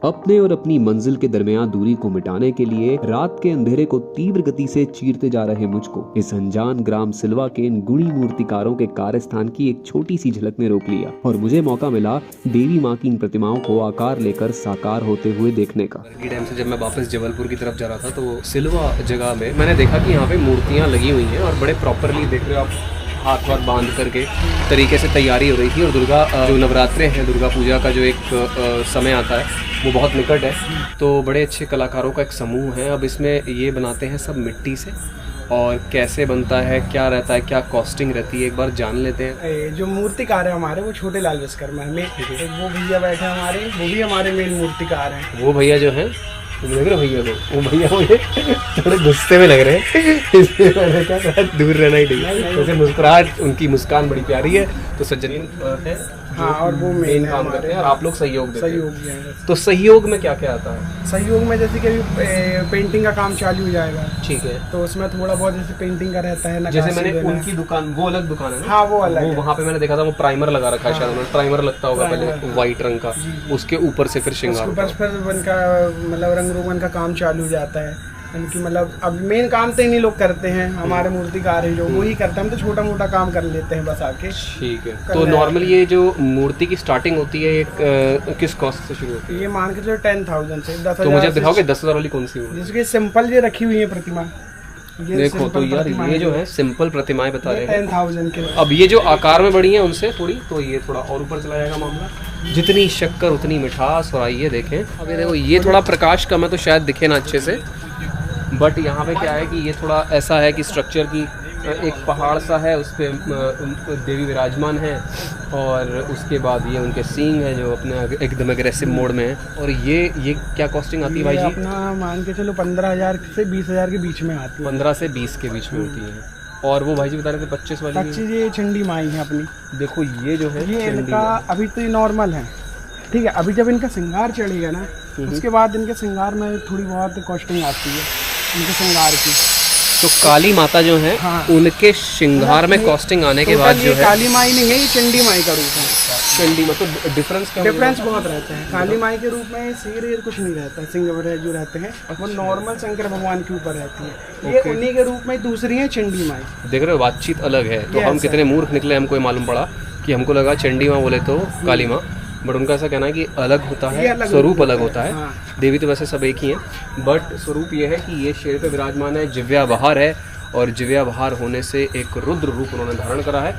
अपने और अपनी मंजिल के दरमियान दूरी को मिटाने के लिए रात के अंधेरे को तीव्र गति से चीरते जा रहे मुझको इस अनजान ग्राम सिल्वा के इन गुणी मूर्तिकारों के कार्यस्थान की एक छोटी सी झलक ने रोक लिया और मुझे मौका मिला देवी माँ की इन प्रतिमाओं को आकार लेकर साकार होते हुए देखने का। डैम से जब मैं वापस जबलपुर की तरफ जा रहा था तो सिल्वा जगह में मैंने देखा कि यहाँ पे मूर्तियाँ लगी हुई हैं और बड़े प्रॉपरली देख रहे हो आप, हाथ वाथ बांध करके तरीके से तैयारी हो रही थी। और दुर्गा जो नवरात्रे हैं, दुर्गा पूजा का जो एक समय आता है वो बहुत निकट है, तो बड़े अच्छे कलाकारों का एक समूह है। अब इसमें ये बनाते हैं सब मिट्टी से, और कैसे बनता है, क्या रहता है, क्या कॉस्टिंग रहती है, एक बार जान लेते हैं। जो मूर्तिकार है हमारे वो छोटे लाल विश्वकर्मा है, वो भैया बैठे हमारे, वो भी हमारे मेन मूर्तिकार हैं। वो भैया जो हैं लग रहे भैया को, वो भैया मुझे थोड़े गुस्से में लग रहे हैं, इसलिए मैंने क्या कहा दूर रहना ही नहीं। वैसे मुस्कुराहट, उनकी मुस्कान बड़ी प्यारी है। तो सज्जन है, हाँ, और वो मेन काम करते हैं और आप लोग सहयोग देते हैं। सहयोग तो सहयोग में क्या क्या आता है? सहयोग में जैसे कि पेंटिंग का काम चालू हो जाएगा, ठीक है, तो उसमें थोड़ा बहुत जैसे पेंटिंग का रहता है। जैसे मैंने उनकी दुकान, वो अलग दुकान है ना? हाँ, वो अलग वो वहाँ पे मैंने देखा था, वो प्राइमर लगा रखा है, शायद उन्होंने प्राइमर लगता होगा पहले व्हाइट रंग का, उसके ऊपर से फिर श्रृंगार, फिर उनका मतलब रंग रोगन का काम चालू हो जाता है। उनकी मतलब अब मेन काम तो इन्हीं लोग करते हैं, हमारे मूर्तिकार है जो वो ही करते हैं, हम तो छोटा मोटा काम कर लेते हैं बस आके। ठीक है। तो नॉर्मली ये जो मूर्ति की स्टार्टिंग होती है एक किस कॉस्ट से शुरू होती है? ये मान के चलो 10,000 से 10,000। तो मुझे दिखाओगे 10,000 वाली कौन सी? जिसकी सिंपल ये रखी हुई है प्रतिमा, देखो तो यार ये जो है सिंपल प्रतिमाएं बता रहे हैं 10,000 के। अब ये जो आकार में बड़ी हैं उनसे थोड़ी, तो ये थोड़ा और ऊपर चला जाएगा मामला। जितनी शक्कर उतनी मिठास। और आइए देखें, अब ये देखो, ये थोड़ा प्रकाश कम है तो शायद दिखे ना अच्छे से, बट यहाँ पे क्या है कि ये थोड़ा ऐसा है कि स्ट्रक्चर की एक पहाड़ सा है, उस पर देवी विराजमान है, और उसके बाद ये उनके सींग है जो अपने एकदम एग्रेसिव मोड में है। और ये क्या कॉस्टिंग आती है भाई जी? अपना मान के चलो 15,000 से 20,000 के बीच में आती है। 15 से 20 के बीच में होती है। और वो भाई जी बता रहे थे 25 वाली? 25 ये चंडी माई है अपनी। देखो ये जो है, ये इनका अभी तो ये नॉर्मल है, ठीक है। अभी जब इनका श्रृंगार चढ़ेगा ना, उसके बाद इनके श्रृंगार में थोड़ी बहुत कॉस्टिंग आती है इनके श्रृंगार की। तो काली माता जो है, हाँ, उनके श्रृंगार में कॉस्टिंग आने के बाद जो है, काली माई नहीं है, ये चंडी माई का रूप है। चंडी मतलब डिफरेंस बहुत रहता है। काली माई के रूप में सिर कुछ नहीं रहता है, सिंह वगैरह जो रहते हैं वो नॉर्मल शंकर भगवान के ऊपर रहती है। ये उन्हीं के रूप में दूसरी है चंडी माई। देख रहे हो, बातचीत अलग है। तो हम कितने मूर्ख निकले, हमको मालूम पड़ा कि हमको लगा चंडी माँ बोले तो काली माँ, बट उनका ऐसा कहना है कि अलग होता है, स्वरूप अलग होता है। हाँ। देवी तो वैसे सब एक ही हैं, बट स्वरूप ये है कि ये शेर पे विराजमान है, जिव्यावहार है, और जिव्यावहार होने से एक रुद्र रूप उन्होंने धारण करा है।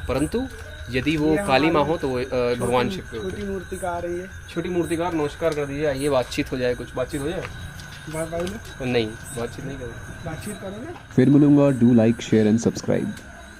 परंतु यदि वो काली माँ हो तो वो भगवान शिव पे छोटी मूर्तिकार है ये। छोटी मूर्तिकार, नमस्कार कर दीजिए। ये बातचीत हो जाए, कुछ बातचीत हो जाए? नहीं, बातचीत नहीं करें, बातचीत करोगे। फिर मिलूंगा। Do like, share and subscribe.